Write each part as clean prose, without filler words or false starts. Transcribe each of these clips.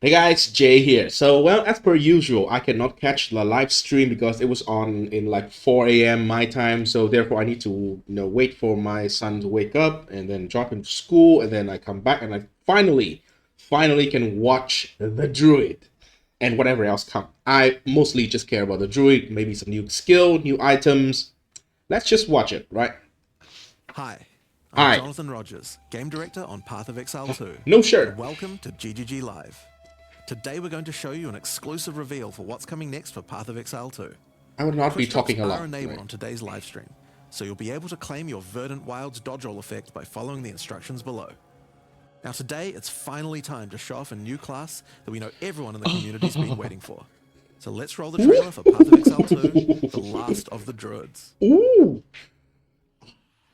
Hey guys, Jay here. So, well, as per usual, I cannot catch the live stream because it was on in like 4 a.m. my time. So, therefore, I need to, wait for my son to wake up and then drop him to school. And then I come back and I finally can watch the Druid and whatever else come. I mostly just care about the Druid, maybe some new skill, new items. Let's just watch it, right? Hi, I'm Hi. Jonathan Rogers, Game Director on Path of Exile 2, No and shirt. welcome to GGG Live. Today we're going to show you an exclusive reveal for what's coming next for Path of Exile 2. I would not be Push drops talking a are lot, enabled right? on today's live stream, so you'll be able to claim your Verdant Wilds dodge roll effect by following the instructions below. Now today, it's finally time to show off a new class that we know everyone in the community's been waiting for. So let's roll the trailer for Path of Exile 2, The Last of the Druids. Ooh.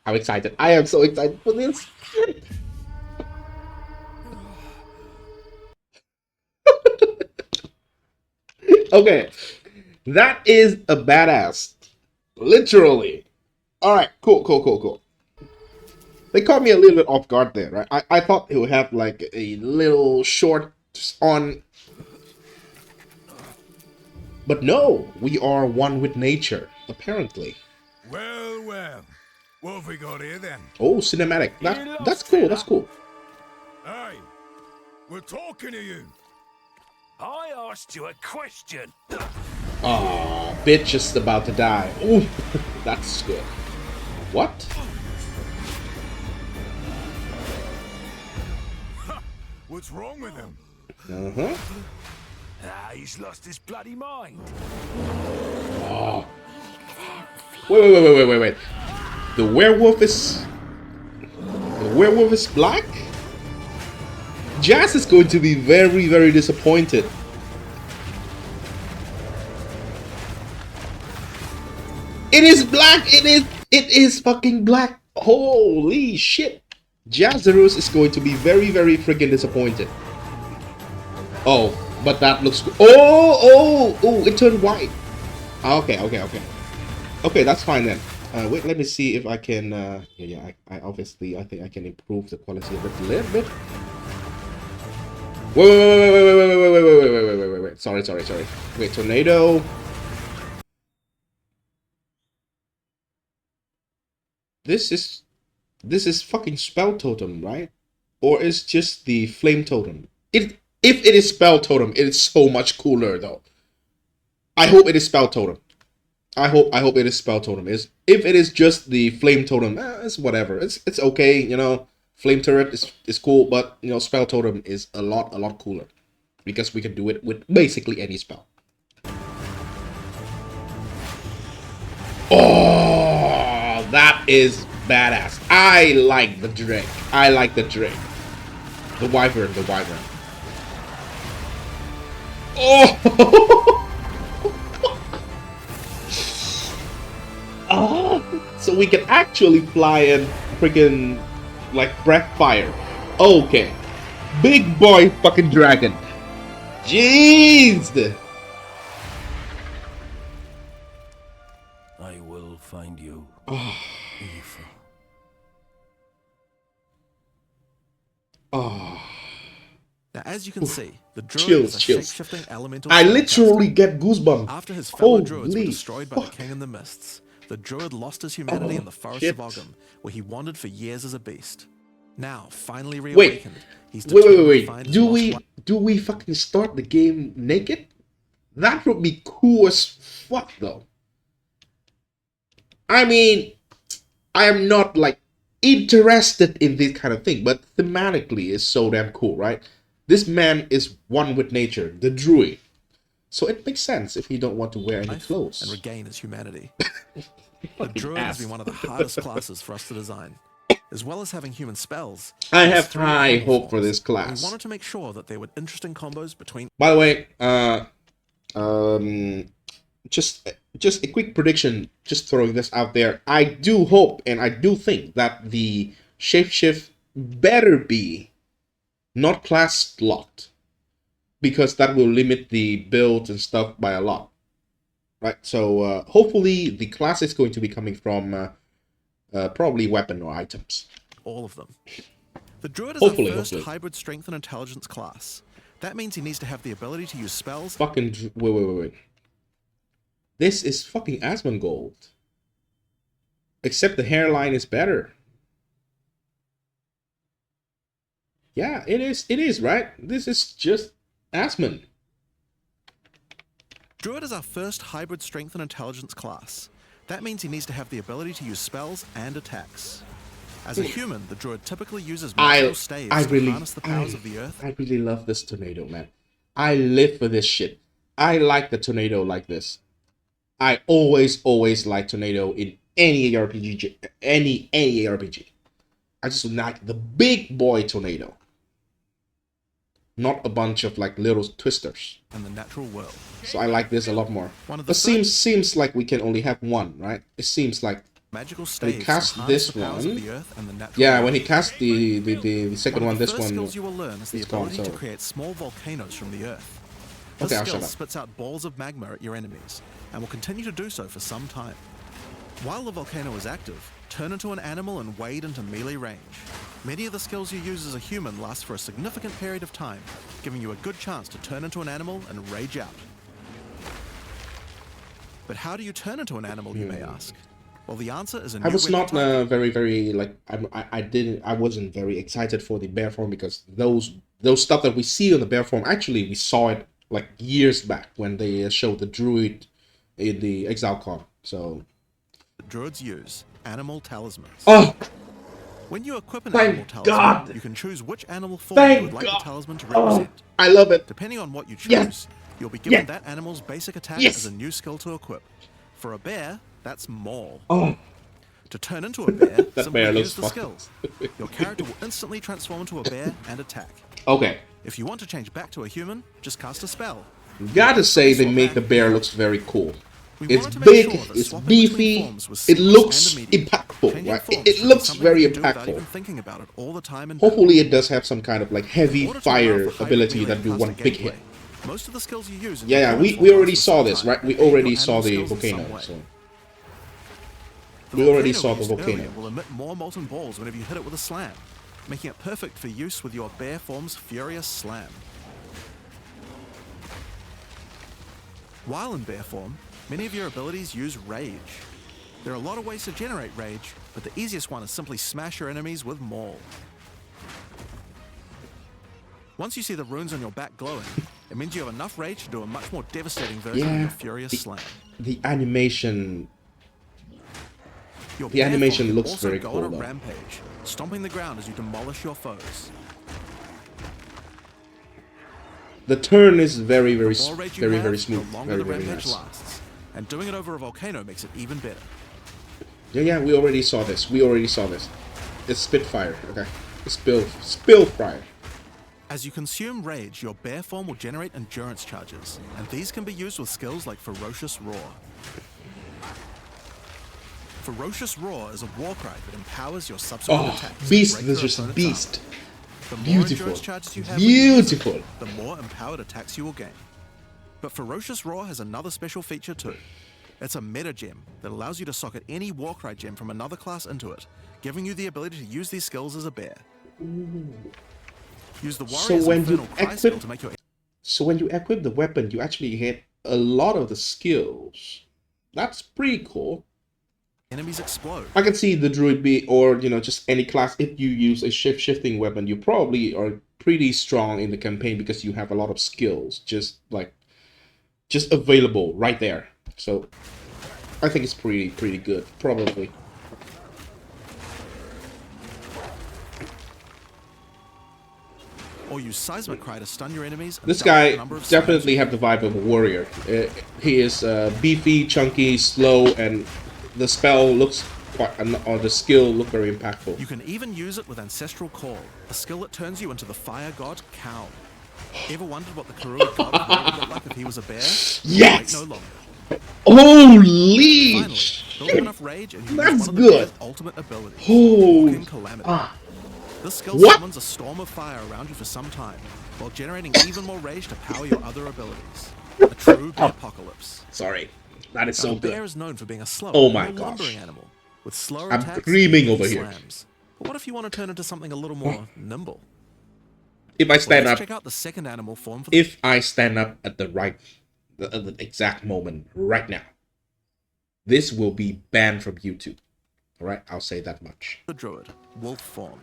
I'm excited. I am so excited for this. Okay, that is a badass. Literally. All right, cool. They caught me a little bit off guard there, right? I thought it would have like a little short on. But no, we are one with nature, apparently. Well. What have we got here then? Oh, cinematic. You That's lost, cool, fella. that's cool. Hey, we're talking to you. I asked you a question. Aw, bitch is about to die. Ooh, that's good. What? What's wrong with him? Uh-huh. He's lost his bloody mind. Oh. Wait. The werewolf is black? Jazz is going to be very disappointed. It is black. It is fucking black. Holy shit. Jazzarus is going to be very friggin' disappointed. Oh, but that looks good. Oh, it turned white. Okay. Okay, that's fine then. Wait, let me see if I can. I obviously I think I can improve the quality of it a little bit. Wait. Sorry. Wait, tornado. This is fucking spell totem, right? Or is just the flame totem? If it is spell totem, it is so much cooler though. I hope it is spell totem. I hope it is spell totem. If it is just the flame totem, it's whatever. It's okay, Flame turret is cool, but spell totem is a lot cooler because we can do it with basically any spell. Oh, that is badass. I like the Drake. The Wyvern. Oh. So we can actually fly and freaking like breath fire. Okay. Big boy fucking dragon. Jeez. I will find you. Evil. Now as you can see, the Druid Chills. is a shape-shifting elemental I spellcaster. literally get goosebumps. After his fellow druids were Holy destroyed by the fuck. King in the Mists, the druid lost his humanity in the Forest shit. of Ogham, where he wandered for years as a beast. Now, finally Wait. reawakened, he's determined to Wait. find his Do lost we life. do we fucking start the game naked? That would be cool as fuck though. I mean, I am not like interested in this kind of thing, but thematically is so damn cool, right? This man is one with nature, the druid. So it makes sense if he don't want to wear any and clothes. regain his humanity. The Fucking druid has ass. been one of the hardest classes for us to design. As well as having human spells, I he has have 3 high animal hope for forms, this and class. we wanted to make sure that there were interesting combos between. By the way, just a quick prediction, just throwing this out there. I do hope and I do think that the shapeshift better be not class locked, because that will limit the builds and stuff by a lot, right? So hopefully the class is going to be coming from probably weapon or items. All of them. The druid is Hopefully. our first hybrid strength and intelligence class. That means he needs to have the ability to use spells. Wait. This is fucking Asmongold. Except the hairline is better. Yeah, it is, right? This is just Asmon. Druid is our first hybrid strength and intelligence class. That means he needs to have the ability to use spells and attacks. As a human, the druid typically uses magical staves to harness the powers of the earth. I really love this tornado, man. I live for this shit. I like the tornado like this. I always like tornado in any RPG, any RPG. I just like the big boy tornado, not a bunch of like little twisters. In the natural world. So I like this a lot more. But seems like we can only have one, right? It seems like magical when he cast this one. Yeah, when he cast the second one, this one. Skills you will learn is the ability to create small volcanoes from the earth. This skill spits out balls of magma at your enemies, and will continue to do so for some time. While the volcano is active, turn into an animal and wade into melee range. Many of the skills you use as a human last for a significant period of time, giving you a good chance to turn into an animal and rage out. But how do you turn into an animal, you may ask? Well, the answer is a new I was not type. very like I wasn't very excited for the bear form, because those stuff that we see on the bear form, actually we saw it like years back when they showed the druid in the ExileCon. So Druids use animal talismans. Oh, when you equip an thank animal talisman, God. you can choose which animal form you would like the talisman to represent. I love it. Depending on what you choose, Yes. you'll be given Yes. that animal's basic attack Yes. as a new skill to equip. For a bear, that's Maul. Oh, To turn into a bear, that simply bear use looks the fucking. skills. Your character will instantly transform into a bear and attack. Okay, If you want to change back to a human, just cast a spell. gotta say they made the bear looks very cool. We It's wanted to big, make sure that it's swapping between beefy, forms was it seamless looks and immediate. impactful, Changing right? forms It should be looks something very you can do without impactful. even thinking about it all the time in Hopefully it does have some kind of like heavy In order to allow fire for hybrid ability melee that do caster one big hit. gameplay, most of the skills you use in Yeah, your yeah, current we form already last for saw some this, time, right? We and aid already your saw animal the skills in some volcano, way. so The we already volcano saw the used volcano. earlier will emit more molten balls whenever you hit it with a slam, making it perfect for use with your bear form's furious slam. While in bear form, many of your abilities use rage. There are a lot of ways to generate rage, but the easiest one is simply smash your enemies with Maul. Once you see the runes on your back glowing, it means you have enough rage to do a much more devastating version of Yeah, your furious slam. the animation, Your the bear animation form can looks also very go cool on a though. rampage, stomping the ground as you demolish your foes. The turn is very The more rage you have, smooth, the longer the very rampage nice. lasts, and doing it over a volcano makes it even better. Yeah, we already saw this. It's Spitfire, okay. It's Spillfire. As you consume rage, your bear form will generate endurance charges, and these can be used with skills like Ferocious Roar. Ferocious Roar is a war cry that empowers your subsequent attacks. to Beast break your versus opponent's Beast. armor. The more Beautiful. endurance charges you have when you use it, Beautiful. the more empowered attacks you will gain. But Ferocious Roar has another special feature too. It's a meta gem that allows you to socket any Warcry gem from another class into it, giving you the ability to use these skills as a bear. Use the So Warrior's when you Infernal Cry skill equip, to make your so when you equip the weapon, you actually hit a lot of the skills. That's pretty cool. enemies explode. I can see the druid be, or just any class. If you use a shifting weapon, you probably are pretty strong in the campaign because you have a lot of skills just available right there. So I think it's pretty good, probably. Or use Seismic Cry to stun your enemies. And This double guy the number of definitely slams. have the vibe of a warrior. He is beefy, chunky, slow, and the spell looks quite, or the skill look very impactful. You can even use it with Ancestral Call, a skill that turns you into the fire god Cow. Ever wondered what the Karui god of war would look like if he was a bear? Yes! Wait no longer. Holy Finally, build shit! enough rage and you That's use one of the good. bear's ultimate abilities, Holy- Walking Calamity. This skill What? summons a storm of fire around you for some time, while generating even more rage to power your other abilities. A true bear apocalypse. Sorry, that is Now, so the bear good. is known for being a slower, Oh my more gosh. lumbering animal, with slower I'm attacks screaming and over heavy here. slams. But what if you want to turn into something a little more nimble? If I stand Let's up, check out the second animal form for the if I stand up at the exact moment right now, this will be banned from YouTube. All right, I'll say that much. druid, wolf form.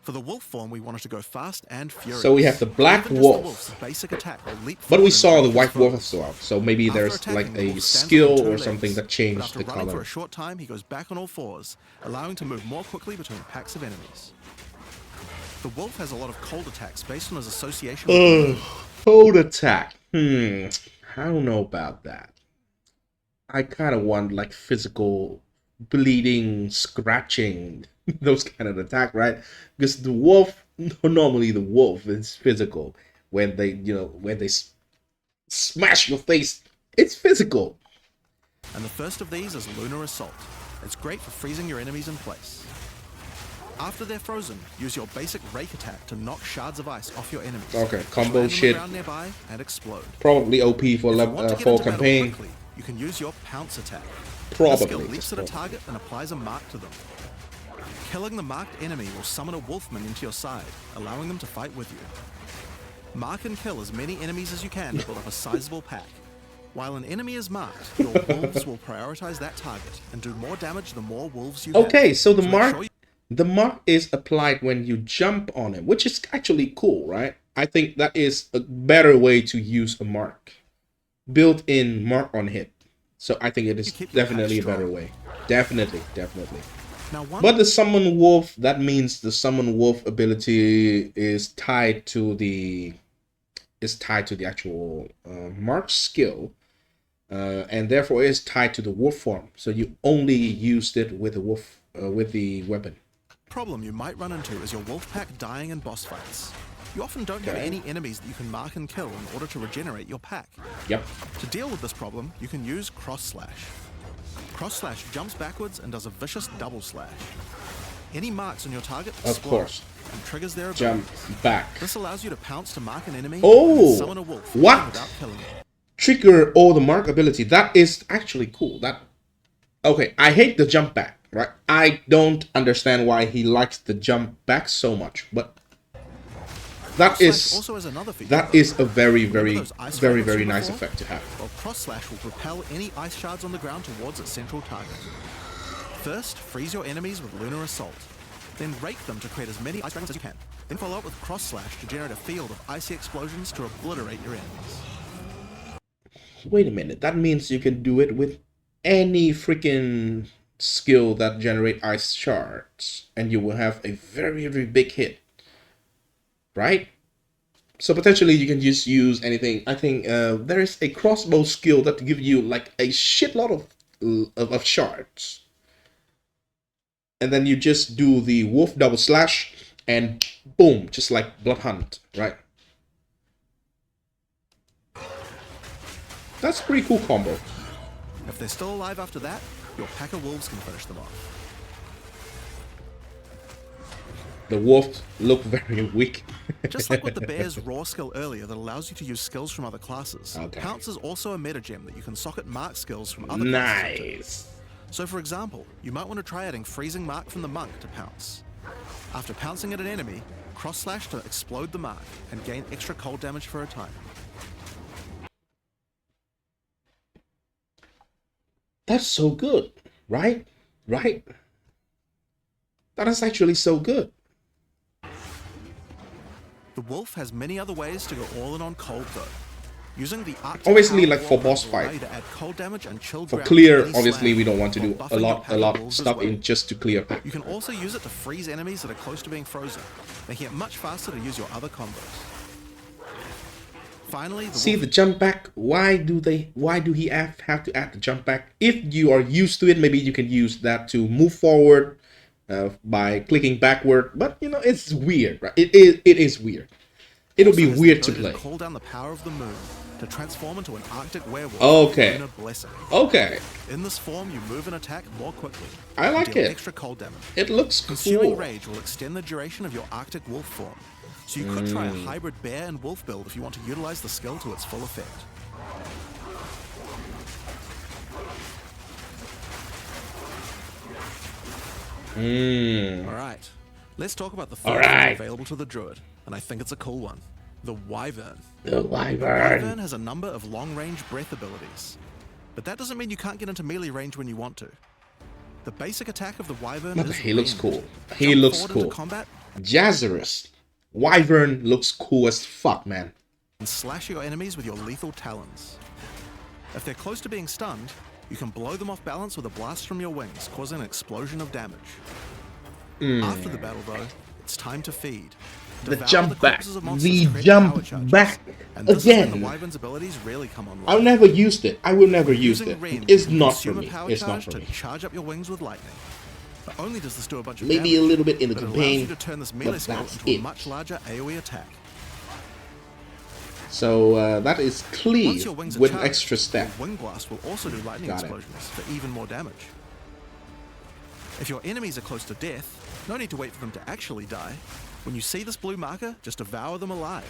For the wolf form, we wanted to go fast and furious. So we have the black Even just the wolf. wolf's basic attack will leap But we forward and saw the break white his wolf foes. as well. So maybe After there's attacking, like the a wolf stands skill on two or something legs, that but changed after the running for color. a short time, he goes back on all fours, allowing to move more quickly between packs of enemies. The wolf has a lot of cold attacks based on his association with the moon. Cold attack. I don't know about that. I kind of want like physical bleeding, scratching, those kind of attack, right? Because the wolf, normally the wolf is physical. When they, when they smash your face, it's physical. And the first of these is Lunar Assault. It's great for freezing your enemies in place. After they're frozen, use your basic rake attack to knock shards of ice off your enemies. Okay, which combo land on the shit. ground nearby and explode. Probably OP for If you want to get for into battle campaign. quickly, you can use your pounce attack. Probably. This skill leaps just at a probably. target and applies a mark to them. Killing the marked enemy will summon a wolfman into your side, allowing them to fight with you. Mark and kill as many enemies as you can to build up a sizable pack. While an enemy is marked, your wolves will prioritize that target and do more damage the more wolves you have. Okay, so the make mark, sure you- the mark is applied when you jump on him, which is actually cool, right? I think that is a better way to use a mark, built-in mark on hit. So I think it is keep your definitely a pack better strong. way. Definitely. Now, one But the summon wolf, that means the summon wolf ability is tied to the actual mark skill. And therefore is tied to the wolf form. So you only used it with the wolf with the weapon. problem you might run into is your wolf pack dying in boss fights. You often don't have Okay. any enemies that you can mark and kill in order to regenerate your pack. Yep. To deal with this problem, you can use Cross Slash. Cross Slash jumps backwards and does a vicious double slash. Any marks on your target Of explode course. and triggers their Jump abilities. back. This allows you to pounce to mark an enemy Oh, and then summon a wolf what? without killing it. Trigger all the mark ability. That is actually cool. Okay, I hate the jump back, right? I don't understand why he likes the jump back so much, but that Cross Slash is also has another feature. that is a very Remember very those ice very fragments very from nice before? effect to have. Well, Cross Slash will repel any ice shards on the ground towards its central target. First, freeze your enemies with Lunar Assault. Then rake them to create as many ice fragments as you can. Then follow up with Cross Slash to generate a field of icy explosions to obliterate your enemies. Wait a minute, that means you can do it with any freaking skill that generate ice shards, and you will have a very very big hit, right? So potentially you can just use anything. I think there is a crossbow skill that give you like a shitload of shards, and then you just do the wolf double slash, and boom, just like Blood Hunt, right? That's a pretty cool combo. If they're still alive after that, your pack of wolves can finish them off. The wolves look very weak. Just like with the bear's raw skill earlier that allows you to use skills from other classes, Okay. Pounce is also a meta gem that you can socket mark skills from other classes into. Nice. So for example, you might want to try adding Freezing Mark from the Monk to Pounce. After pouncing at an enemy, Cross Slash to explode the mark and gain extra cold damage for a time. That's so good, right? Right? That is actually so good. The wolf has many other ways to go all in on cold though. Using the Arctic Obviously, Power like for Warhammer boss will allow fight. you to add cold damage and chill For ground clear, to any obviously slag we don't want to while do buffing a your lot pack of wolves as stuff well. in just to clear pack. You can also use it to freeze enemies that are close to being frozen, making it much faster to use your other combos. Finally, the See wolf the jump back. Why do he have to add the jump back? If you are used to it, maybe you can use that to move forward by clicking backward. But you know, it's weird, right? It is weird. It'll also be has the weird to ability play. Call down the power of the moon to transform into an Arctic werewolf. Okay. Lunar Blessing. Okay, In this form, you move and attack more quickly. I and like deal it. Extra cold damage. it looks Consuming cool. Rage will extend the duration of your Arctic wolf form. So you could try a hybrid bear and wolf build if you want to utilize the skill to its full effect. Alright, Let's talk about the All first right. that's available to the druid, and I think it's a cool one. The Wyvern. The Wyvern Wyvern. has a number of long-range breath abilities, but that doesn't mean you can't get into melee range when you want to. The basic attack of the Wyvern is He looks rend. cool. He Jump looks forward cool. into combat Jazzerus. Wyvern looks cool as fuck, man. and slash your enemies with your lethal talons. If they're close to being stunned, you can blow them off balance with a blast from your wings, causing an explosion of damage. After the battle, though, it's time to feed. The Devour jump back. corpses of monsters The creating jump power charges. back And this is when again. the Wyvern's abilities really come online. I've never used it. I will never use Using it. Rend, It's you can not for consume a me. power It's not charge for to me. charge up your wings with lightning. Not only does this do a bunch of Maybe damage, a little bit in the but it allows campaign, you to turn this melee but skill that's into a it. much larger AoE attack. So that is Once cleave your wings are with an charged, extra step. your wing blast will also do lightning Got it. explosions for even more damage. If your enemies are close to death, no need to wait for them to actually die. When you see this blue marker, just devour them alive.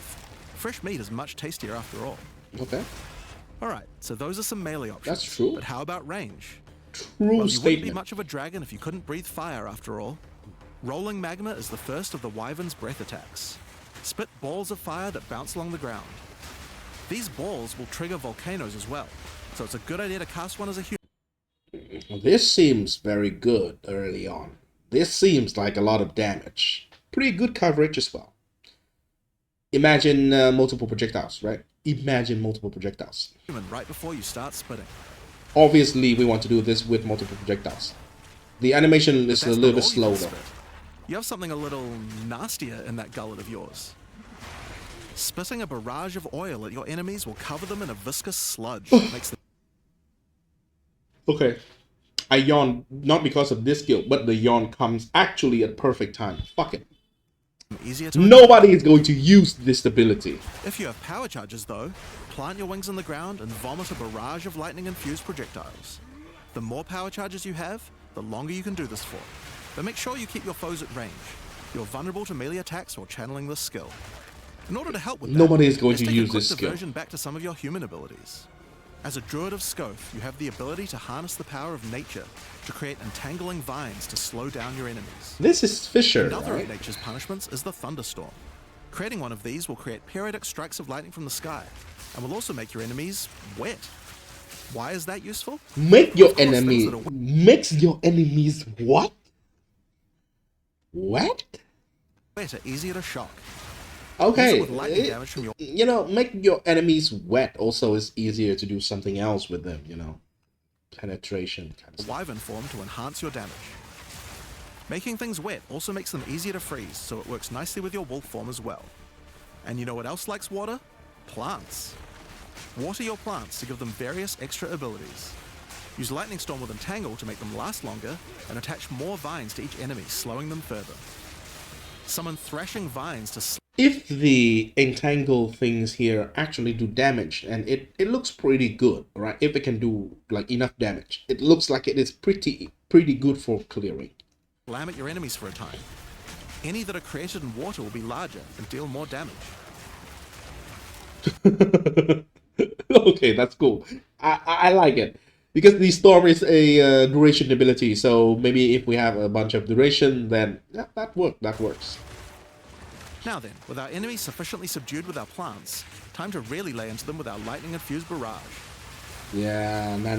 Fresh meat is much tastier after all. Okay. Alright, so those are some melee options. That's true. But how about range? True Well, you wouldn't be statement. much of a dragon if you couldn't breathe fire after all. Rolling magma is the first of the Wyvern's breath attacks. Spit balls of fire that bounce along the ground. These balls will trigger volcanoes as well, so it's a good idea to cast one as a human. This seems very good early on. This seems like a lot of damage. Pretty good coverage as well. Imagine multiple projectiles, right? Imagine multiple projectiles. Right before you start spitting. Obviously, we want to do this with multiple projectiles. The animation is a That's little not bit all you slow can though. spit. You have something a little nastier in that gullet of yours. Spitting a barrage of oil at your enemies will cover them in a viscous sludge. that makes them Okay. I yawn not because of this skill, but the yawn comes actually at perfect time. Fuck it. easier to Nobody is going to use this ability. If you have power charges, though, plant your wings in the ground and vomit a barrage of lightning-infused projectiles. The more power charges you have, the longer you can do this for. But make sure you keep your foes at range. You're vulnerable to melee attacks while channeling this skill. In order to help with that, Nobody is going let's to take use a quick this skill. diversion back to some of your human abilities. As a druid of Scoth, you have the ability to harness the power of nature to create entangling vines to slow down your enemies. This is Fisher, Another right? of nature's punishments is the thunderstorm. Creating one of these will create periodic strikes of lightning from the sky, and will also make your enemies wet. Why is that useful? Make your Of course, things enemy that are makes your enemies what? What? wet are easier to shock. Okay. Use it with lightning damage from your You know, make your enemies wet also is easier to do something else with them, you know. Penetration kind of stuff. Wyvern form to enhance your damage. Making things wet also makes them easier to freeze, so it works nicely with your wolf form as well. And you know what else likes water? Plants. Water your plants to give them various extra abilities. Use Lightning Storm with Entangle to make them last longer, and attach more vines to each enemy, slowing them further. Summon Thrashing Vines to If the entangle things here actually do damage, and it looks pretty good, right? If it can do like enough damage, it looks like it is pretty good for clearing. slam at your enemies for a time. Any that are created in water will be larger and deal more damage. Okay, that's cool. I like it because the storm is a duration ability. So maybe if we have a bunch of duration, then yeah, that works. Now then, with our enemies sufficiently subdued with our plants, time to really lay into them with our lightning-infused barrage. Yeah, nah.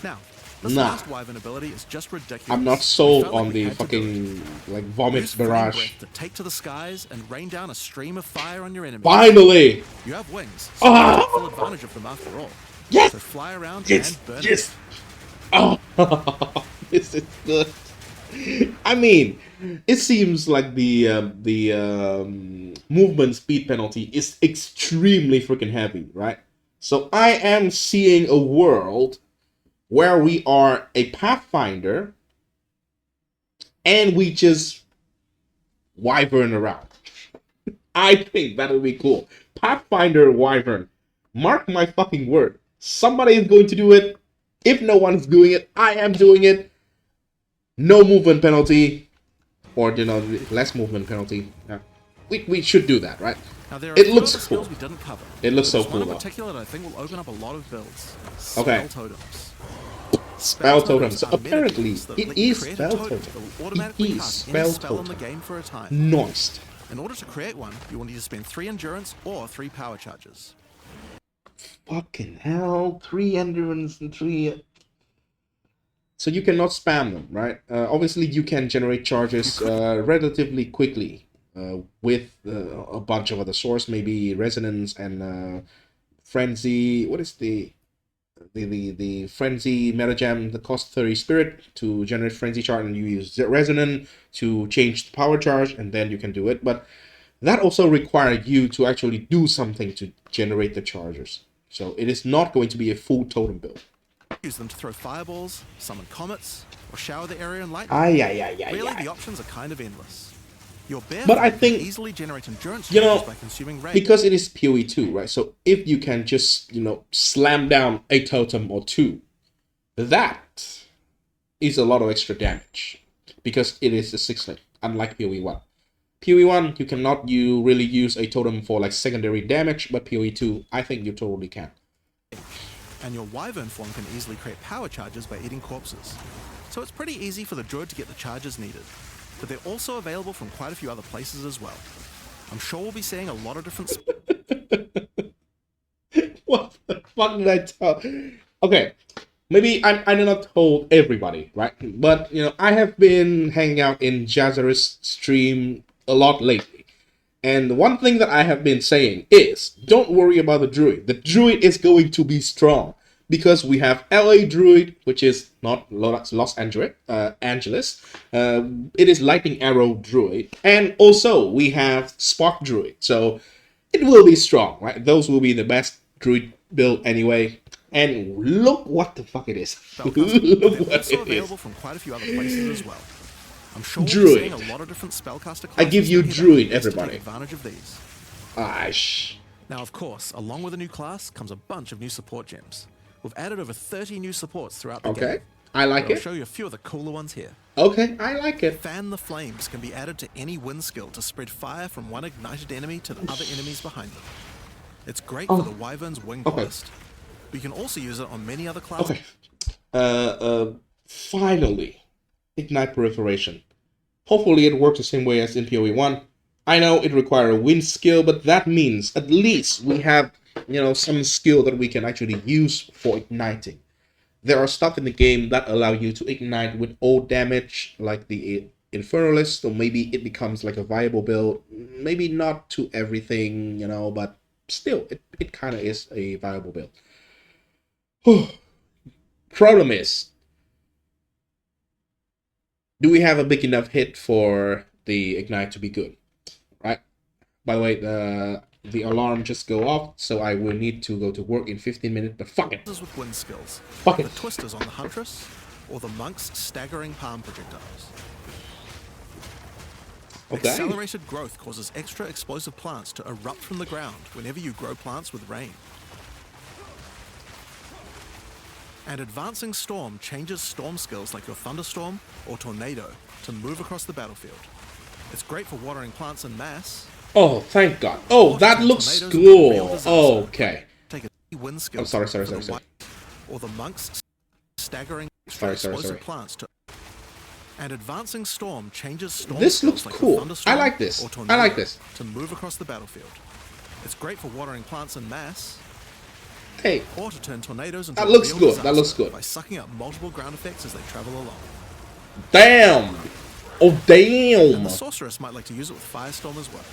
Now, this Nah. last Wyvern ability is just ridiculous. I'm not We sold felt like on we the had to do fucking like it. vomit Use Flame barrage. Breath to take to the skies and rain down a stream of fire on your enemies. Finally! You have wings, so you can take full advantage of them after all. Yes! So fly around Yes! and burn Yes! Oh, this is good. I mean, it seems like the movement speed penalty is extremely freaking heavy, right? So I am seeing a world where we are a pathfinder and we just wyvern around. I think that would be cool. Pathfinder wyvern. Mark my fucking word. Somebody is going to do it. If no one is doing it, I am doing it. No movement penalty, or you know, less movement penalty. Yeah. We should do that, right? Now, there are It a few looks other skills cool. we didn't cover. It looks so There's cool one in though. particular that I think will open up a lot of builds. Okay. Spell Totems. Spell totem. So are apparently metagamers that it let you is create a spell totem totem. that will It automatically is cast any spell spell in the totem. game for a time. Nice. In order to create one, you will need to spend 3 endurance or 3 power charges. Fucking hell. 3 endurance and 3... So you cannot spam them, right? Obviously, you can generate charges relatively quickly with a bunch of other source, maybe resonance and frenzy. What is the frenzy metagem that costs 30 spirit to generate frenzy charge, and you use resonance to change the power charge, and then you can do it. But that also requires you to actually do something to generate the charges. So it is not going to be a full totem build. Use them to throw fireballs, summon comets, or shower the area in lightning. Really, the options are kind of endless. Your bare But I form think, can easily generate endurance you charges know, by consuming rage. because it is POE2, right? So if you can just, slam down a totem or two, that is a lot of extra damage. Because it is a 6-link, unlike POE1. POE1, you cannot really use a totem for like secondary damage, but POE2, I think you totally can. And your Wyvern form can easily create power charges by eating corpses. So it's pretty easy for the druid to get the charges needed. But they're also available from quite a few other places as well. I'm sure we'll be seeing a lot of different... What the fuck did I tell? Okay, maybe I did not told everybody, right? But, I have been hanging out in Jazzer's stream a lot lately. And one thing that I have been saying is, don't worry about the druid. The druid is going to be strong. Because we have LA Druid, which is not Los Angeles. It is Lightning Arrow Druid. And also, we have Spark Druid. So, it will be strong, right? Those will be the best druid build anyway. And look what the fuck it is. Look They're what also it available is. from quite a few other places as well. I'm sure we'll Druid. be seeing a lot of different spellcaster classes. I give you that Druid, to everybody. take advantage of these. Now, of course, along with a new class comes a bunch of new support gems. We've added over 30 new supports throughout the game. Okay, I like I'll it. show you a few of the cooler ones here. Okay, I like it. Fan the Flames can be added to any wind skill to spread fire from one ignited enemy to the other enemies behind them. It's great for the Wyvern's wing burst. But you can also use it on many other classes. Okay. Finally, Ignite Proliferation. Hopefully it works the same way as in PoE1. I know it requires a wind skill, but that means at least we have, some skill that we can actually use for igniting. There are stuff in the game that allow you to ignite with all damage, like the Infernalist, or maybe it becomes like a viable build. Maybe not to everything, but still, it kind of is a viable build. Problem is, do we have a big enough hit for the Ignite to be good? Right? By the way, the alarm just go off, so I will need to go to work in 15 minutes, but fuck it. With wind skills. Fuck it. The Twisters on the Huntress, or the Monk's staggering palm projectiles. Okay. Accelerated growth causes extra explosive plants to erupt from the ground whenever you grow plants with rain. And Advancing Storm changes storm skills like your Thunderstorm or Tornado to move across the battlefield. It's great for watering plants en masse. Oh, thank God. Oh, that looks cool. Oh, okay. Take a wind skill. I'm sorry. Or the Monk's staggering Sorry. plants to... And Advancing Storm changes storm This skills looks like cool. your Thunderstorm I like this. or Tornado I like this. to move across the battlefield. It's great for watering plants en masse. Hey, Or to turn tornadoes into that looks a real good. disaster That looks good. by sucking up multiple ground effects as they travel along. damn. Oh, And damn. the Sorceress might like to use it with Firestorm as well.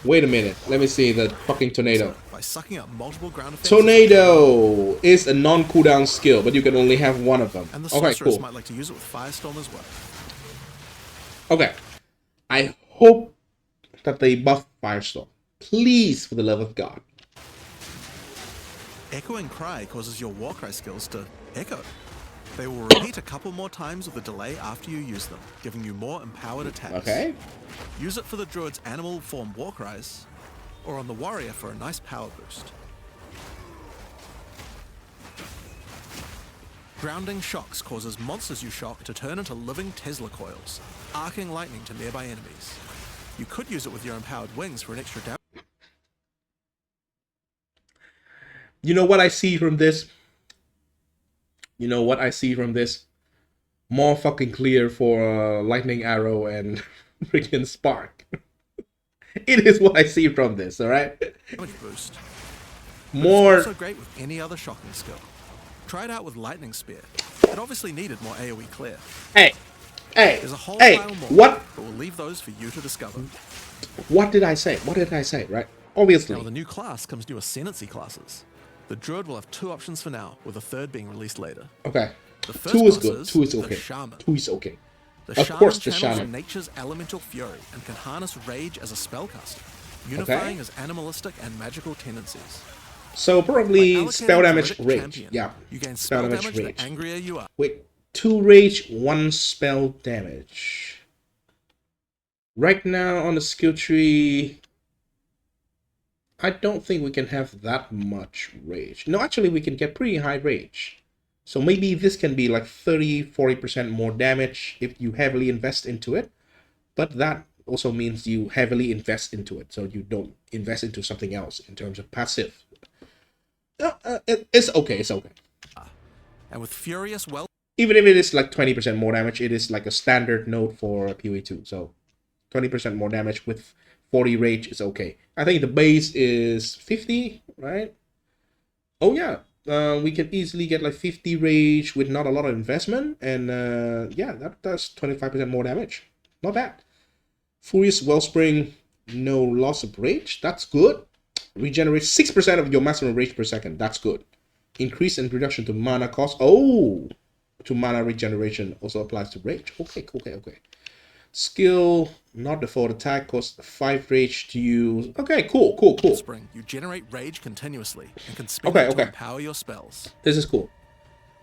Wait a minute. Let me see the fucking tornado. By sucking up multiple ground effects. Tornado is a non-cooldown skill, but you can only have one of them. And the Okay, Sorceress cool. might like to use it with Firestorm as well. Okay. I hope that they buff Firestorm. Please, for the love of God. Echoing Cry causes your Warcry skills to echo. They will repeat a couple more times with a delay after you use them, giving you more empowered attacks. Okay. Use it for the Druid's animal form Warcries, or on the Warrior for a nice power boost. Grounding Shocks causes monsters you shock to turn into living Tesla coils, arcing lightning to nearby enemies. You could use it with your empowered wings for an extra damage. You know what I see from this? You know what I see from this? More fucking clear for lightning arrow and freaking spark. It is what I see from this, alright? Damage boost. More. It's also great with any other shocking skill. Try it out with Lightning Spear. It obviously needed more AoE clear. Hey! Hey! There's a whole Hey! pile more, What? but we'll leave those for you to discover. What did I say? What did I say, right? Obviously. Now, with the new class comes new ascendancy classes. The Druid will have 2 options for now, with a third being released later. Okay. The first 2 is class good. 2 is the okay. Shaman. 2 is okay. The Of Shaman course, the channels Shaman. nature's elemental fury and can harness rage as a spellcaster, unifying his animalistic and magical tendencies. So By probably allocating spell damage Druidic rage. champion, Yeah. You gain Spell spell damage damage the rage. angrier you are. Wait. 2 rage, 1 spell damage. Right now on the skill tree, I don't think we can have that much rage. No, actually we can get pretty high rage. So maybe this can be like 30-40% more damage if you heavily invest into it. But that also means you heavily invest into it. So you don't invest into something else in terms of passive. It's okay, it's okay. And with furious well Even if it is like 20% more damage, it is like a standard node for POE2. So 20% more damage with 40 rage is okay. I think the base is 50, right? Oh yeah, we can easily get like 50 rage with not a lot of investment. And yeah, that does 25% more damage. Not bad. Furious Wellspring, no loss of rage. That's good. Regenerate 6% of your maximum rage per second. That's good. Increase and reduction to mana cost. Oh, to mana regeneration also applies to rage. Okay, okay. Skill, not default attack, costs 5 rage to use. Okay, cool. spring, you generate rage continuously and can spend Okay, it to okay. empower your spells. This is cool.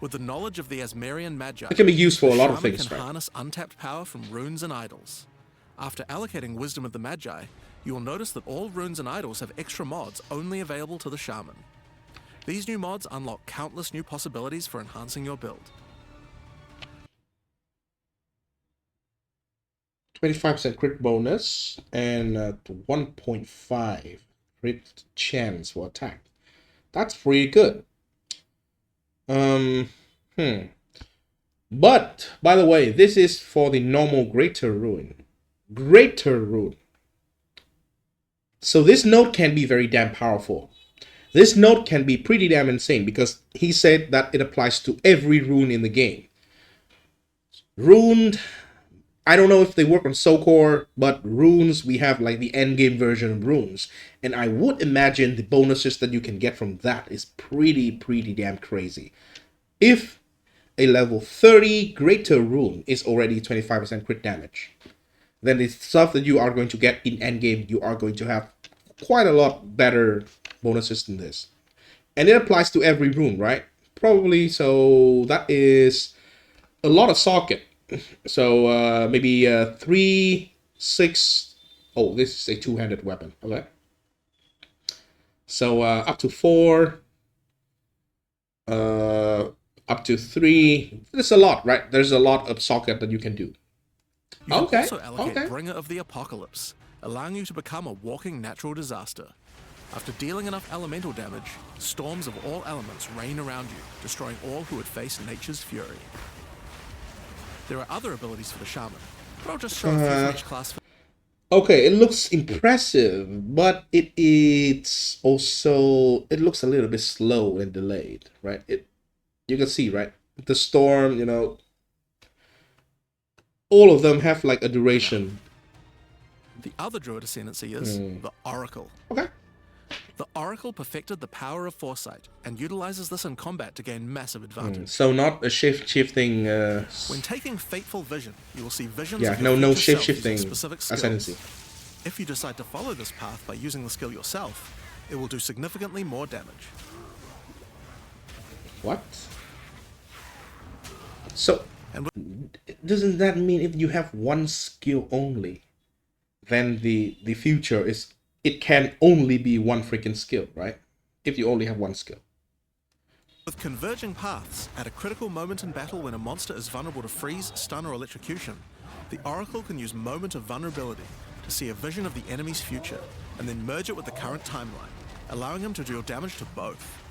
With the knowledge of the Asmerian Magi, It can be used for the a lot of Shaman things, can right? harness untapped power from runes and idols. After allocating Wisdom of the Magi, you will notice that all runes and idols have extra mods only available to the Shaman. These new mods unlock countless new possibilities for enhancing your build. 25% crit bonus and 1.5 crit chance for attack. That's pretty good. But by the way, this is for the normal Greater Rune. So this node can be very damn powerful. This node can be pretty damn insane because he said that it applies to every rune in the game. Runed, I don't know if they work on SoCore, but runes, we have like the endgame version of runes. And I would imagine the bonuses that you can get from that is pretty damn crazy. If a level 30 greater rune is already 25% crit damage, then the stuff that you are going to get in endgame, you are going to have quite a lot better bonuses than this. And it applies to every rune, right? Probably, so that is a lot of socket. So maybe 3, 6. Oh, this is a two-handed weapon. Okay. So up to 4, up to 3. There's a lot, right? There's a lot of socket that you can do. You can also allocate Bringer of the Apocalypse, allowing you to become a walking natural disaster. After dealing enough elemental damage, storms of all elements rain around you, destroying all who would face nature's fury. There are other abilities for the Shaman, but I'll just show a few from each class. Okay, it looks impressive, but it's also, it looks a little bit slow and delayed, right? You can see, right? The storm, you know, all of them have like a duration. The other Druid ascendancy is the Oracle. Okay. The Oracle perfected the power of foresight and utilizes this in combat to gain massive advantage. So not a shifting. When taking Fateful Vision, you will see visions Yeah, of your no future self shifting using specific skills. ascendancy. If you decide to follow this path by using the skill yourself, it will do significantly more damage. What? So doesn't that mean if you have one skill only, then the future is it can only be one freaking skill, right? If you only have one skill. With converging paths, at a critical moment in battle when a monster is vulnerable to freeze, stun, or electrocution, the Oracle can use Moment of Vulnerability to see a vision of the enemy's future, and then merge it with the current timeline, allowing him to deal damage to both.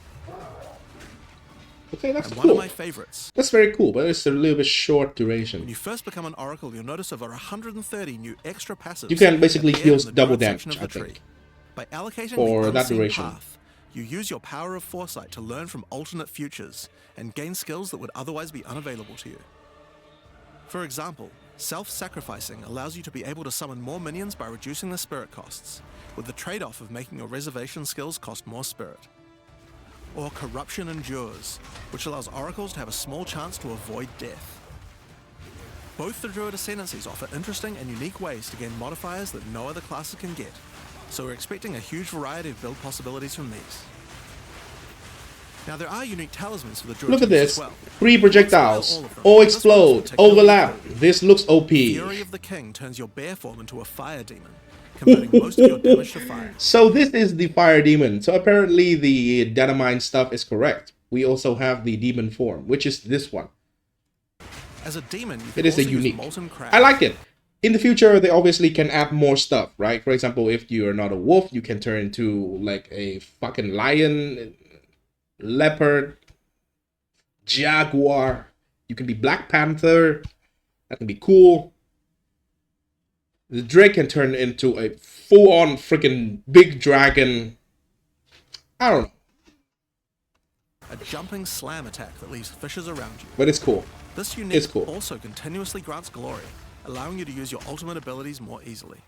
Okay, that's and one of cool. my favorites. That's very cool, but it's a little bit short When duration. you first become an oracle, you'll notice over 130 new extra passives. You can basically appear heal in the double druid section damage, of the I tree. think, By allocating for the that unseen duration. path, you use your power of foresight to learn from alternate futures and gain skills that would otherwise be unavailable to you. For example, self-sacrificing allows you to be able to summon more minions by reducing the spirit costs, with the trade-off of making your reservation skills cost more spirit. Or corruption endures, which allows oracles to have a small chance to avoid death. Both the druid ascendancies offer interesting and unique ways to gain modifiers that no other classes can get, so we're expecting a huge variety of build possibilities from these. Now there are unique talismans for the druid Look at teams this. as well. 3 projectiles. All of them. All This one is explode. particularly Overlap. cool. This looks OP. Fury of the King turns your bear form into a fire demon, converting most of your damage to fire. So this is the fire demon. So apparently the Dynamine stuff is correct. We also have the demon form, which is this one. As a demon, you can It is a also use unique. molten crab. I like it. In the future, they obviously can add more stuff, right? For example, if you're not a wolf, you can turn into like a fucking lion, leopard, jaguar. You can be Black Panther. That can be cool. The Drake can turn into a full-on freaking big dragon. I don't know, A jumping slam attack that leaves fissures around you. but it's cool. This unique cool. also continuously grants glory, allowing you to use your ultimate abilities more easily. Now,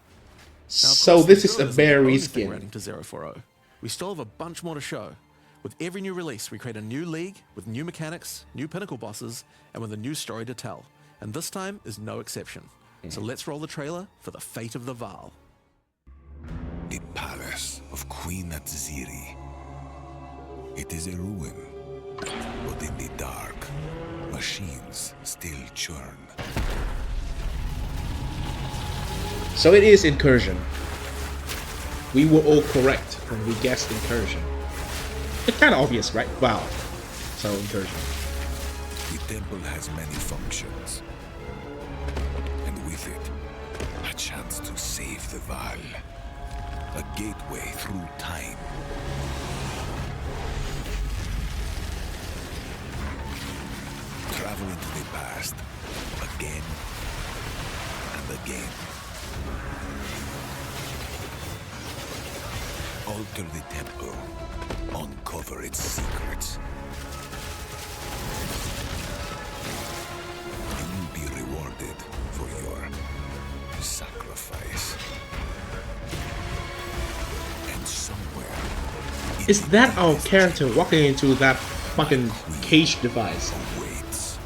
of So course, this the is a druid isn't the bear only thing we're reskin. adding to 040. We still have a bunch more to show. With every new release, we create a new league with new mechanics, new pinnacle bosses, and with a new story to tell. And this time is no exception. So let's roll the trailer for the fate of the Vaal. The palace of Queen Atziri. It is a ruin, but in the dark, machines still churn. So it is incursion. We were all correct when we guessed incursion. It's kind of obvious, right? Wow. So incursion. The temple has many functions, and with it, a chance to save the Vaal. A gateway through time. Travel into the past, again and again. Alter the temple, uncover its secrets. You will be rewarded for your sacrifice. And somewhere... Is that our character walking into that fucking cage device? Waits.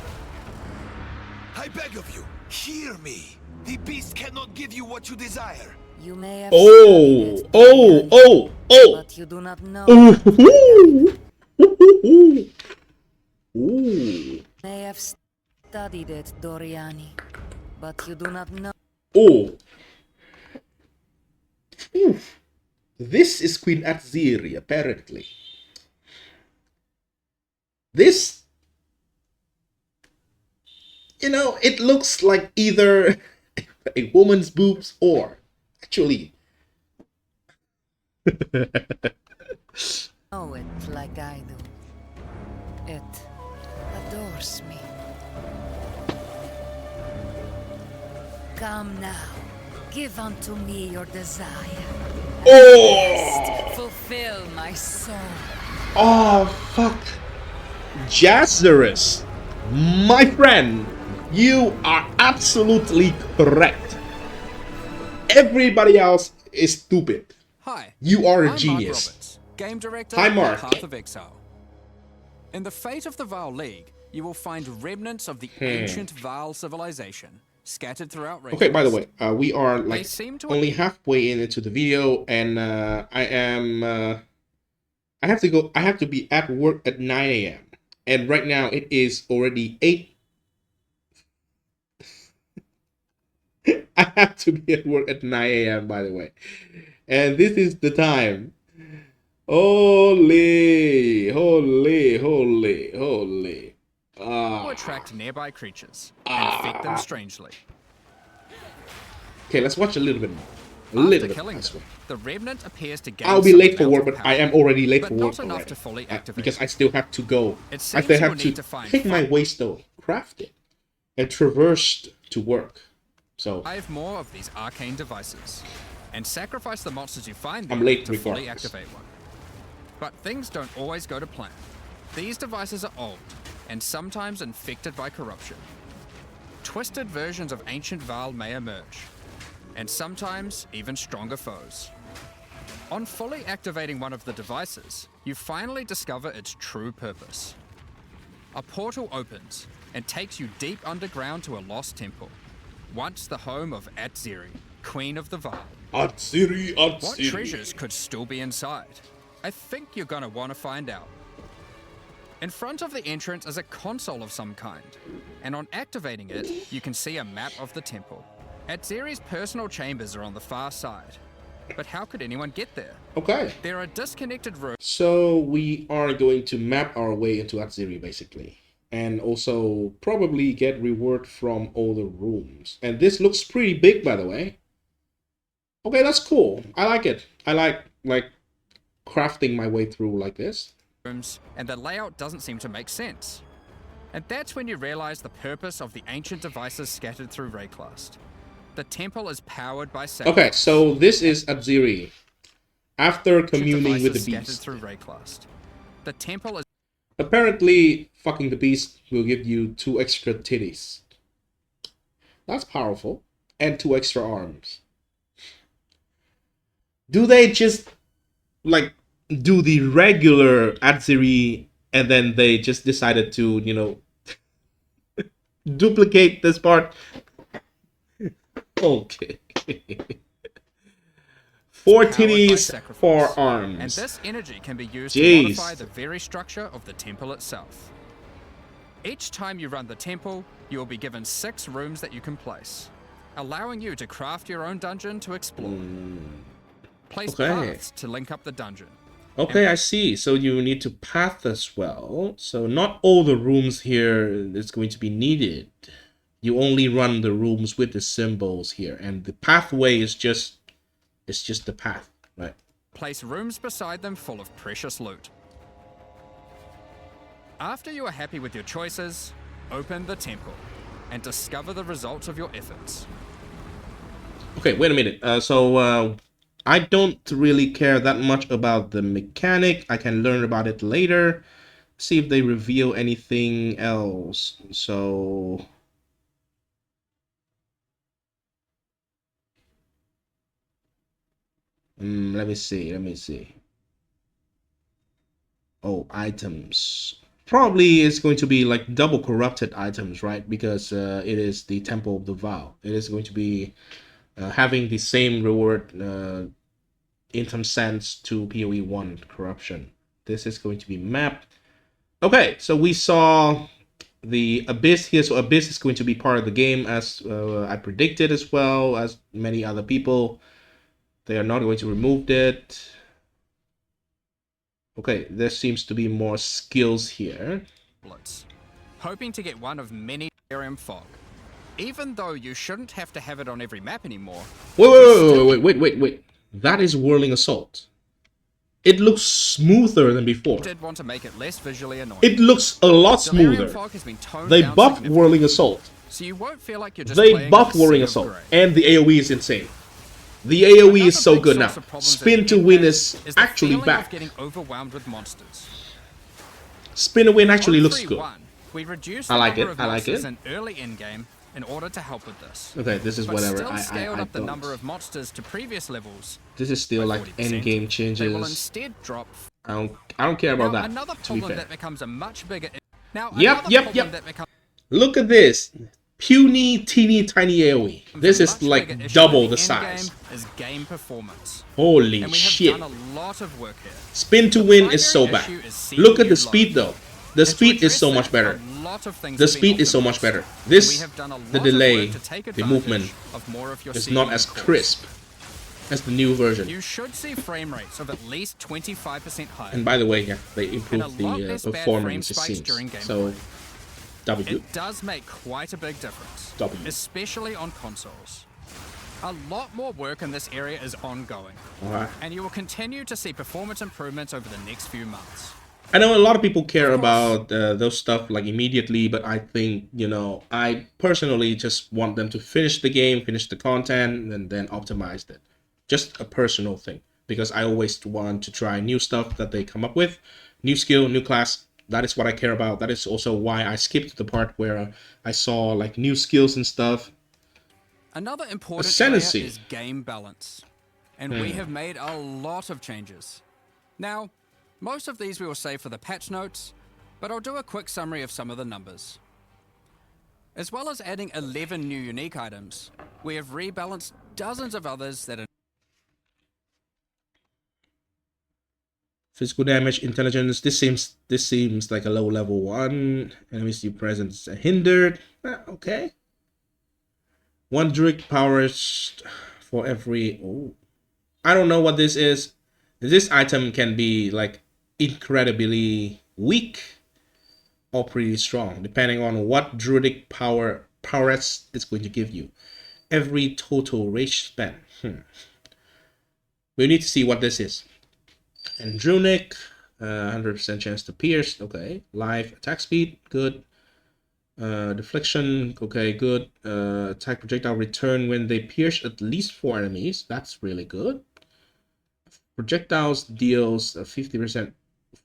I beg of you, hear me. The beast cannot give you what you desire. You may have Oh, studied it, oh, oh, oh. but you do not know. Ooh. Ooh. May have studied it, Doriani, but you do not know. Oh. Oof. This is Queen Atziri, apparently. This, you know, it looks like either a woman's boobs or actually. Know it like I do. It adores me. Come now, give unto me your desire. Oh! Fulfill my soul. Oh, fuck. Jazzarus, my friend, you are absolutely correct. Everybody else is stupid. Hi. You are a I'm genius. Mark Roberts, game director Hi, of Mark. Path of Exile. In the fate of the Vaal League, you will find remnants of the ancient Vaal civilization scattered throughout Wreaclast. Okay, by the way, we are like seem to- only halfway into the video, and I have to go. I have to be at work at 9 a.m. and right now it is already 8. I have to be at work at 9 a.m. by the way, and this is the time. Holy, holy, holy, holy. To attract nearby creatures and affect them strangely. Okay, let's watch a little bit more. A little After bit killing faster. them, the Remnant appears to gain I'll be some late for amount work, of but I power, am already late but for not work enough already. to fully activate. Because I still have to go. It I seems still you'll have need to to find take my waste though, craft it, and traverse to work. So 5 more of these arcane devices, and sacrifice the monsters you find I'm there late to fully regardless. activate one. But things don't always go to plan. These devices are old, and sometimes infected by corruption. Twisted versions of ancient Vaal may emerge, and sometimes even stronger foes. On fully activating one of the devices, you finally discover its true purpose. A portal opens and takes you deep underground to a lost temple, once the home of Atziri, Queen of the Vaal. Atziri, What Atziri. treasures could still be inside? I think you're gonna want to find out. In front of the entrance is a console of some kind, and on activating it, you can see a map of the temple. Atziri's personal chambers are on the far side, but how could anyone get there? Okay. There are disconnected rooms. So we are going to map our way into Atziri basically. And also probably get reward from all the rooms. And this looks pretty big, by the way. Okay, that's cool. I like it. I like crafting my way through like this. And the layout doesn't seem to make sense. And that's when you realize the purpose of the ancient devices scattered through Wreaclast. The temple is powered by Okay, so this is Atziri. After communing with the scattered beast. through Wreaclast. The temple is Apparently, fucking the beast will give you 2 extra titties. That's powerful. And 2 extra arms. Do they just, like, do the regular Atziri and then they just decided to, you know, duplicate this part? Okay. 4 powered by titties, sacrifice. 4 arms. And this energy can be used Jeez. to modify the very structure of the temple itself. Each time you run the temple, you will be given 6 rooms that you can place, allowing you to craft your own dungeon to explore. Place Okay. paths to link up the dungeon. Okay, I see. So you need to path as well. So not all the rooms here is going to be needed. You only run the rooms with the symbols here, and the pathway is just the path, right? Place rooms beside them full of precious loot. After you are happy with your choices, open the temple and discover the results of your efforts. Okay, wait a minute. I don't really care that much about the mechanic. I can learn about it later. See if they reveal anything else. So let me see. Oh, items. Probably it's going to be like double corrupted items, right? Because it is the Temple of the Vaal. It is going to be having the same reward in some sense to POE1 corruption. This is going to be mapped. Okay, so we saw the Abyss here. So Abyss is going to be part of the game as I predicted, as well as many other people. They are not going to remove it. Okay, there seems to be more skills here. Blitz, hoping to get one of many Delirium Fog. Even though you shouldn't have to have it on every map anymore. Wait. That is Whirling Assault. It looks smoother than before. Did want to make it less visually annoying. It looks a lot Delirium smoother. Fog has been toned They down buffed significantly, Whirling Assault. so you won't feel like you're just They playing buffed in a Whirling sea of Assault. grey. And the AoE is insane. The AoE Another is so big good now. source of problems Spin in to Endgame win is the actually feeling back. Of getting overwhelmed with monsters. Spin to win actually On looks good. 3.1, we reduced I the like number it, of I like monsters it. in early in-game in order to help with this. Okay, this is But whatever. still scaled I up the don't. number of monsters to previous levels. This is still by like 40%. endgame They will changes. instead drop. I don't care about Now, that. another To be problem fair. that becomes a much bigger. Now, Yep. another problem that becomes Look at this. Puny, teeny, tiny AoE. This a is much like bigger issue double in the endgame size. is game performance. Holy And we have shit. done a lot of work here. Spin to win is so primary bad. issue is Look at CPU the speed load. though. The And to speed is address so much that, better. a lot of things The have been speed is so much optimized. better. And we This, have done a lot the of delay, work to take the advantage movement of more of your is not CPU as cores. crisp as the new version. You should see frame rates of at least 25% higher. And by the way, yeah, they and a improved lot the less bad frame performance, it spikes seems. during gameplay. So, W. It does make quite a big difference, W. especially on consoles. A lot more work in this area is ongoing, Alright. and you will continue to see performance improvements over the next few months. I know a lot of people care Of course. about those stuff like immediately, but I think, you know, I personally just want them to finish the game, finish the content, and then optimize it. Just a personal thing, because I always want to try new stuff that they come up with, new skill, new class. That is what I care about. That is also why I skipped the part where I saw like new skills and stuff. Another important Ascendancy. area is game balance, and we have made a lot of changes. Now, most of these we will save for the patch notes, but I'll do a quick summary of some of the numbers. As well as adding 11 new unique items, we have rebalanced dozens of others that are Physical damage, intelligence. This seems like a low level one. Enemies you presence hindered. Okay. 1 druid powers for every. Oh, I don't know what this is. This item can be like incredibly weak or pretty strong, depending on what druidic prowess it's going to give you. Every total rage spent. We need to see what this is. And Drunic, 100% chance to pierce. Okay. Life, attack speed, good. Deflection, okay, good. Attack projectile return when they pierce at least 4 enemies. That's really good. Projectiles deals 50%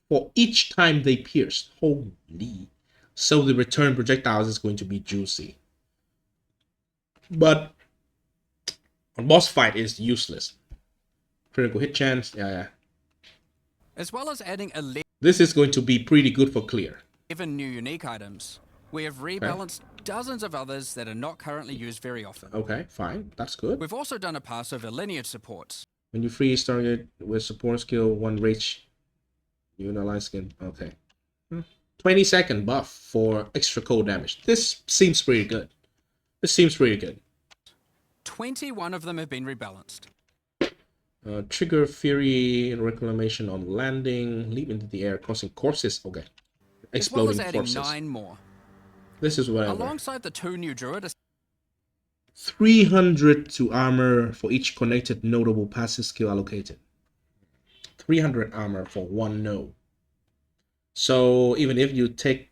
for each time they pierce. Holy. So the return projectiles is going to be juicy. But on boss fight is useless. Critical hit chance, yeah. as well as adding 11 This is going to be pretty good for clear. new unique items. We have rebalanced dozens of others that are not currently used very often. Okay, fine. That's good. We've also done a pass over lineage supports. When you freeze target with support skill, 1 rage, you analyze skin. Okay. 20-second buff for extra cold damage. This seems pretty good. 21 of them have been rebalanced. Trigger Fury Reclamation on landing. Leap into the air, causing corpses. Okay. Exploding as well as adding corpses. 9 more. This is whatever. Alongside the 2 new druid 300 to armor for each connected notable passive skill allocated. 300 armor for 1 node. So even if you take...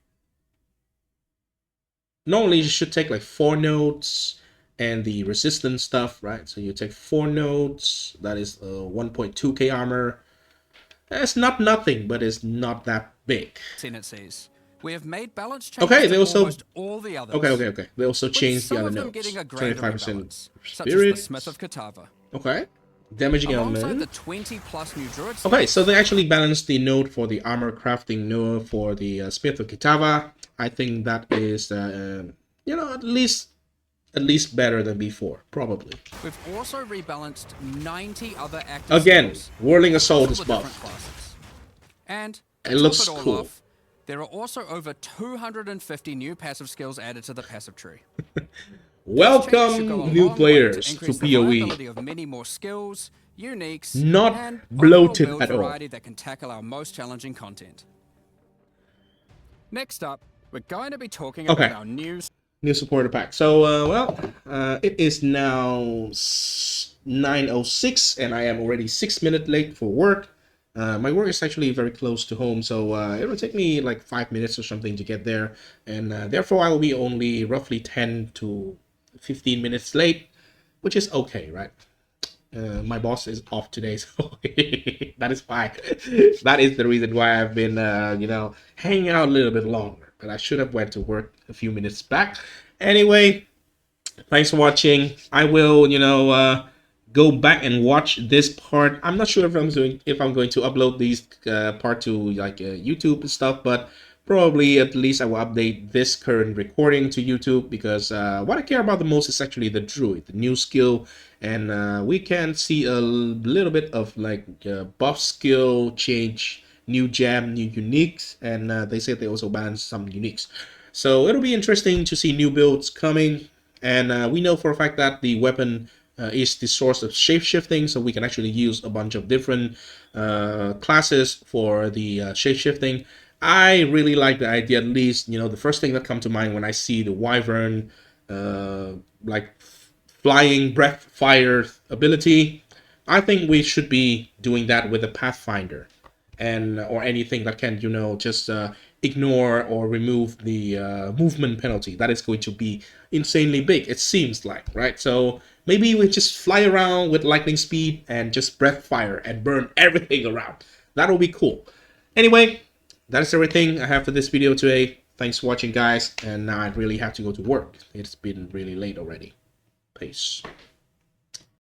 Normally you should take like 4 nodes and the resistance stuff, right? So you take 4 nodes, that is 1.2k armor. It's not nothing, but it's not that big. tendencies. We have made balance changes Okay, they to also... almost all the others. Okay. They also with changed the some other of them nodes. getting a greater 25% rebalance, such spirit. as the Smith of Katava. Okay. Damaging Alongside element. the 20 plus new druids. Okay, so they actually balanced the node for the armor crafting node for the Smith of Kitava. I think that is, you know, at least better than before, probably. We've also rebalanced 90 other active Again, skills Whirling across Assault all is the different buff. classes. And It to top looks all cool. off, there are also over 250 new passive skills added to the passive tree. Welcome new players to The PoE. viability of many more skills, uniques, Not and bloated overall build at all. variety that can tackle our most challenging content. Next up, we're going to be talking Okay. about our new New supporter pack. So, it is now 9:06 and I am already 6 minutes late for work. My work is actually very close to home, so it will take me like 5 minutes or something to get there, and therefore I will be only roughly 10 to 15 minutes late, which is okay, right? My boss is off today, so that is why. That is the reason why I've been, you know, hanging out a little bit longer. But I should have went to work a few minutes back. Anyway, thanks for watching. I will, you know, go back and watch this part. I'm not sure if I'm going to upload these part to like YouTube and stuff, but probably at least I will update this current recording to YouTube, because what I care about the most is actually the druid, the new skill, and we can see a little bit of like buff skill change, new gem, new uniques, and they said they also banned some uniques. So it'll be interesting to see new builds coming, and we know for a fact that the weapon is the source of shape-shifting, so we can actually use a bunch of different classes for the shape-shifting. I really like the idea, at least, you know, the first thing that comes to mind when I see the Wyvern like flying breath fire ability. I think we should be doing that with a Pathfinder, and or anything that can, you know, just ignore or remove the movement penalty. That is going to be insanely big, it seems like, right? So maybe we just fly around with lightning speed and just breath fire and burn everything around. That'll be cool. Anyway, that is everything I have for this video today. Thanks for watching, guys, and now I really have to go to work. It's been really late already. Peace.